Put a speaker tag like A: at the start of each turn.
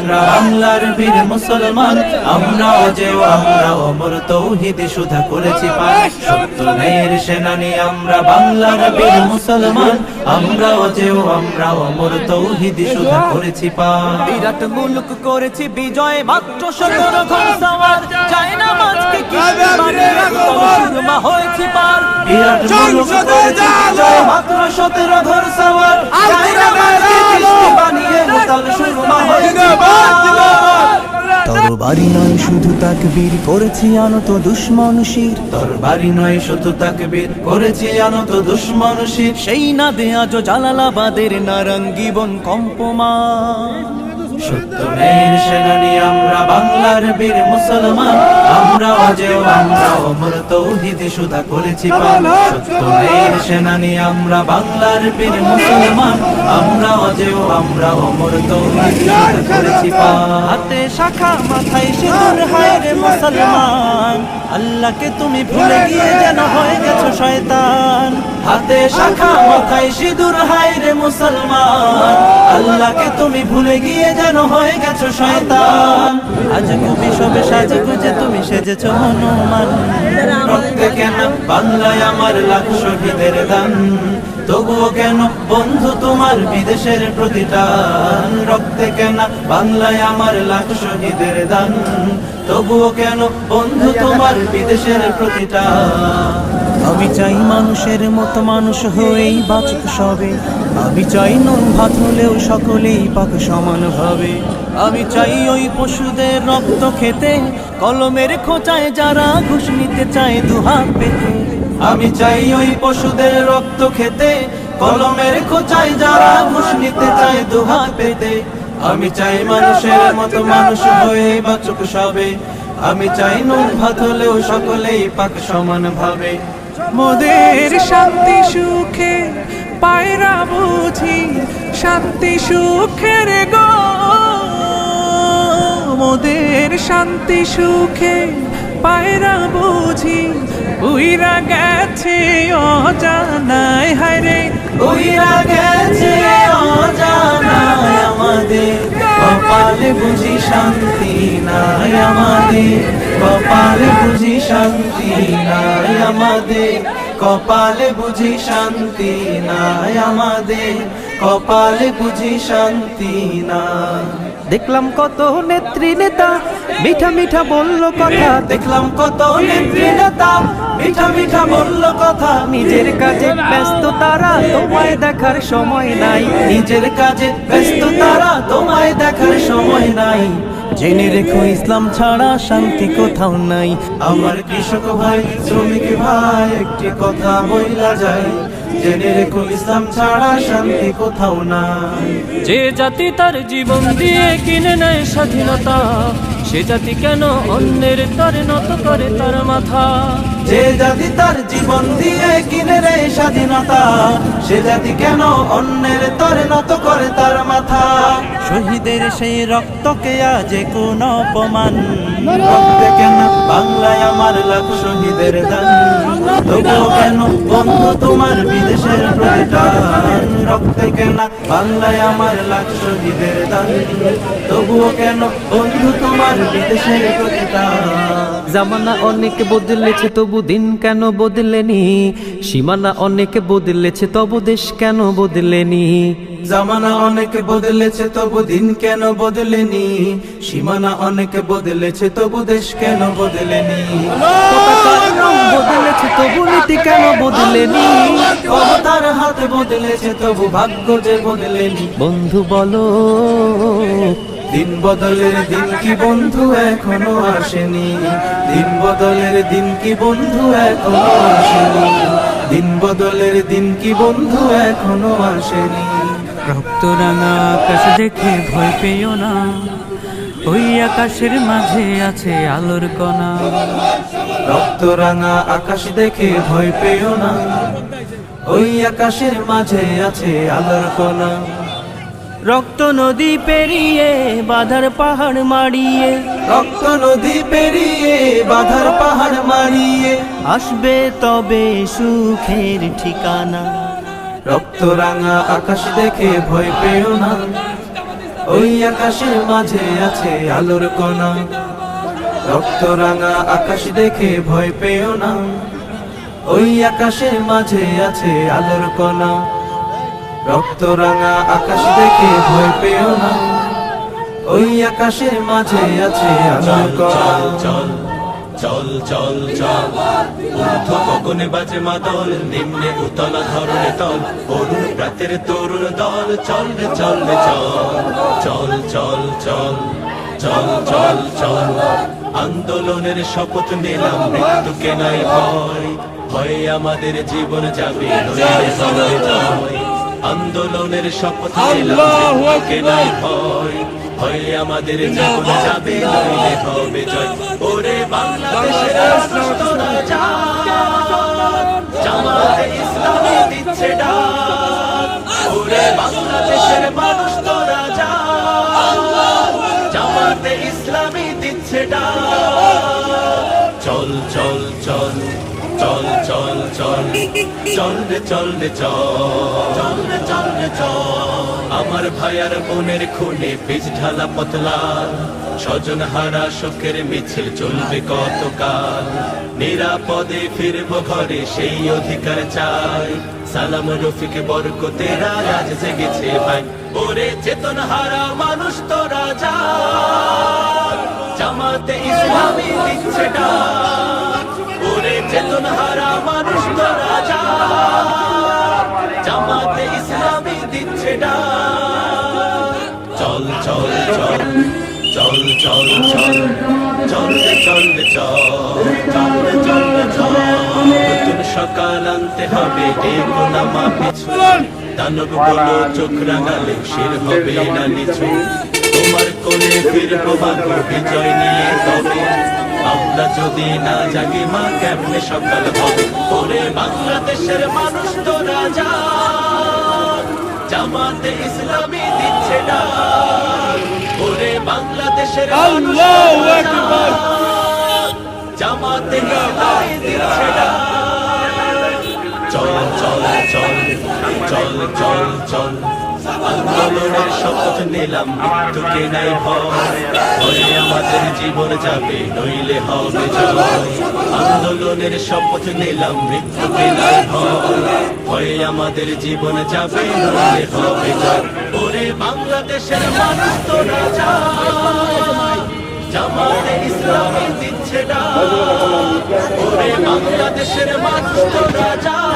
A: আমরা বাংলার বীর মুসলমান, আমরা অজেয় আমরা অমর তৌহিদ সুধা করেছি পান। সত্য ন্যায়ের সেনানী আমরা বাংলার বীর মুসলমান, আমরা অজেয় আমরা অমর তৌহিদ সুধা করেছি পান।
B: বিরাট মুলুক করেছি বিজয়, মাত্র 17 ঘোড়সওয়ার, চাই না মাঝকে কি সুরমা হয়েছি পার।
A: বিরাট মুলুক করেছি বিজয়, মাত্র 17 ঘোড়সওয়ার, চাই না মাঝকে কৃষ্টি বানিয়ে মুতাল সুরমা হয়েছি পার।
B: তরবারি নয় শুধু তাকবীর, করেছি আনত দুশমন শির।
A: তরবারি নয় শুধু তাকবীর, করেছি আনত দুশমন শির।
B: সেই না দে আজ জালালাবাদের নারঙ্গী বন কম্পমান।
A: সত্য ন্যায়ের সেনানী আমরা বাংলার বীর মুসলমান, আমরা অজেয় আমরা অমর তৌহিদ সুধা করেছি পান। সত্য ন্যায়ের সেনানী আমরা বাংলার বীর মুসলমান, আমরা অজেয় আমরা অমর তৌহিদ সুধা করেছি পান।
B: হাতে শাখা মাথায় সিঁদুর, হায় রে মুসলমান, আল্লাহকে তুমি ভুলে গিয়ে যেন হয়ে গেছো শয়তান।
A: হাতে শাখা মাথায় সিঁদুর, হায় রে মুসলমান, আল্লাহকে তুমি ভুলে গিয়ে যেন হয়ে গেছো শয়তান।
B: আজ কবি সবে সাজে গুজে তুমি সেজেছো হনুমান।
A: রক্তে কেন বাংলায় আমার লাখ শহীদের দান, তবুও কেন বন্ধু তোমার বিদেশের প্রতিটান। রক্তে কেন বাংলায় আমার লাখ শহীদের দান, তবুও কেন বন্ধু তোমার বিদেশের প্রতিটান।
B: আমি চাই মানুষের মতো মানুষ হয়েই বাঁচুক সবে, আমি চাই নুন ভাত হলেও সকলেই পাক সমান ভাবে। আমি চাই ওই পশুদের রক্ত খেতে, কলমের খোঁচায় যারা ঘুষ নিতে চায় দুহাত পেতে।
A: আমি চাই ওই পশুদের রক্ত খেতে, কলমের খোঁচায় যারা ঘুষ নিতে চায় দুহাত পেতে। আমি চাই মানুষের মতো মানুষ হয়ে বাঁচুক সবে, আমি চাই নুন ভাত হলেও সকলেই পাক সমান ভাবে।
C: মোদের শান্তি সুখে পায়রা বুঝি, শান্তি সুখের গো মোদের শান্তি সুখে পায়রা বুঝি, উইরা গেছে অজানায় হায় রে।
A: উইরা গেছে অজানায় আমাদের, কপালে বুঝি শান্তি নাই আমাদের, কপালে বুঝি শান্তি নাই আমাদের, কপালে বুঝি শান্তি নাই আমাদের, কপালে বুঝি শান্তি নাই।
B: দেখলাম কত নেত্রী নেতা মিঠা মিঠা বলল কথা,
A: দেখলাম কত নেত্রী নেতা মিঠা মিঠা বলল কথা।
B: নিজের কাজে ব্যস্ত তারা, তোমায় দেখার সময় নাই।
A: নিজের কাজে ব্যস্ত তারা, তোমায় দেখার সময় নাই।
B: জেনে রেখো ইসলাম ছাড়া শান্তি কোথাও নাই।
A: আমার কৃষক ভাই শ্রমিক ভাই একটি কথা বইলা যায়, জেনে রেখো ইসলাম ছাড়া শান্তি কোথাও নাই।
D: যে জাতি তার জীবন দিয়ে কিনে নেয় স্বাধীনতা, সে জাতি কেন অন্যের তরে নত করে তার মাথা।
A: যে জাতি তার জীবন দিয়ে কিনে নেয় স্বাধীনতা, সে জাতি কেন অন্যের তরে নত করে তার মাথা।
B: শহীদের সেই রক্তকে আজ কোন অপমান,
A: রক্তে কেন বাংলায় আমার লাখ শহীদের দান, তবুও কেন বন্ধু তোমার বিদেশের প্রতিটান। রক্তে কেন বাংলায় আমার লাখ শহীদের দান, তবুও কেন বন্ধু তোমার বিদেশের প্রতিটান।
D: জামানা অনেক বদলেছে তবু দিন কেন বদলেনি, সীমানা অনেক বদলেছে তবু দেশ কেন বদলেনি।
A: জামানা অনেক বদলেছে তবু দিন কেন বদলেনি, সীমানা অনেক বদলেছে তবু দেশ কেন বদলেনি।
B: পতাকার রং বদলেছে তবু নীতি কেন বদলেনি।
A: ক্ষমতার হাত বদলেছে তবু ভাগ্য যে বদলেনি।
D: বন্ধু বলো
A: দিন বদলের দিন কি বন্ধু এখনো আসেনি, দিন বদলের দিন কি বন্ধু এখনো আসেনি, দিন বদলের দিন কি বন্ধু এখনো আসেনি।
D: রক্ত রাঙা আকাশ দেখে ভয় পেও না, ওই আকাশের মাঝে আছে আলোর কণা।
A: রক্ত রাঙা আকাশ দেখে ভয় পেও না, ওই আকাশের মাঝে আছে আলোর কণা।
B: রক্ত নদী পেরিয়ে বাধার পাহাড় মারিয়ে,
A: রক্ত নদী পেরিয়ে বাধার পাহাড় মারিয়ে,
B: আসবে তবে সুখের ঠিকানা।
A: রক্ত রাঙা আকাশ দেখে ভয় পেও না, ওই আকাশের মাঝে আছে আলোর কণা, রক্ত রাঙা আকাশ দেখে ভয় পেও না। ওই আকাশের মাঝে আছে আলোর কণা, রক্ত রাঙা আকাশ দেখে ভয় পেও না। ওই আকাশের মাঝে আছে আলোর কণা।
E: চল চল চল চল ঊর্ধ্ব গগনে বাজে মাদল, নিম্নে উতলা ধরনে তল, অরুণ প্রাতের তরুণ দল। চল রে চল রে চল চল চল চল চল চল আন্দোলনের শপথ নিলাম, মৃত্যুকে নাই ভয়, ভয়ে আমাদের জীবন যাবে নইলে হবে জয়। আন্দোলনের শপথ নিলাম, মৃত্যুকে নাই ভয়, ভয়ে আমাদের জীবন যাবে নইলে হবে জয়। ওরে বাংলাদেশের মানুষ তোরা জাগ, জামাতে ইসলামী দিচ্ছে ডাক। ওরে বাংলাদেশের মানুষ তোরা জাগ, জামাতে ইসলামী দিচ্ছে ডাক। চল চল চল চল চল চল চল রে চল রে চল রে চল রে চল। আমার ভাইয়ার বোনের খুনে বীজ ঢালা পতলাল, স্বজন হারা শোকের মিছিল চলবে কতকাল। নিরাপদে ফিরবো ঘরে সেই অধিকার চাই, সালাম রফিক বরকতেরা আজ জেগেছে ভাই। ওরে চেতন হারা মানুষ তোরা জাগ, জামাতে ইসলামী দিচ্ছে ডাক। ওরে চেতন হারা মানুষ তোরা জাগ, জামাতে ইসলামী দিচ্ছে ডাক। চল চল চল চল চল চল চল রে চল রে চল রে চল রে চল। নতুন সকাল আনতে হবে ডেকো নামা পিছু, দানব বলো চোখ রাঙালে শির হবে না নিচু। তোমার কোলে ফিরবো বাগো বিজয় নিয়ে তবে, আমরা যদি না জাগি মা কেমনে সকাল হবে। ওরে বাংলাদেশের মানুষ তোরা জাগ, জামাতে ইসলামী দিচ্ছে ডাক। ওরে বাংলাদেশের মানুষ তোরা জাগ, জামাতে ইসলামী দিচ্ছে ডাক। চল চল চল চল চল চল আন্দোলনের শপথ নিলাম, মৃত্যুকে নাই ভয়, ভয়ে আমাদের জীবন যাবে নইলে হবে জয়। আন্দোলনের শপথ নিলাম, মৃত্যুকে নাই ভয়, ভয়ে আমাদের জীবন যাবে নইলে হবে জয়। ওরে বাংলাদেশের মানুষ তোরা জাগ, জামাতে ইসলামী দিচ্ছে ডাক। ওরে বাংলাদেশের মানুষ তোরা জাগ,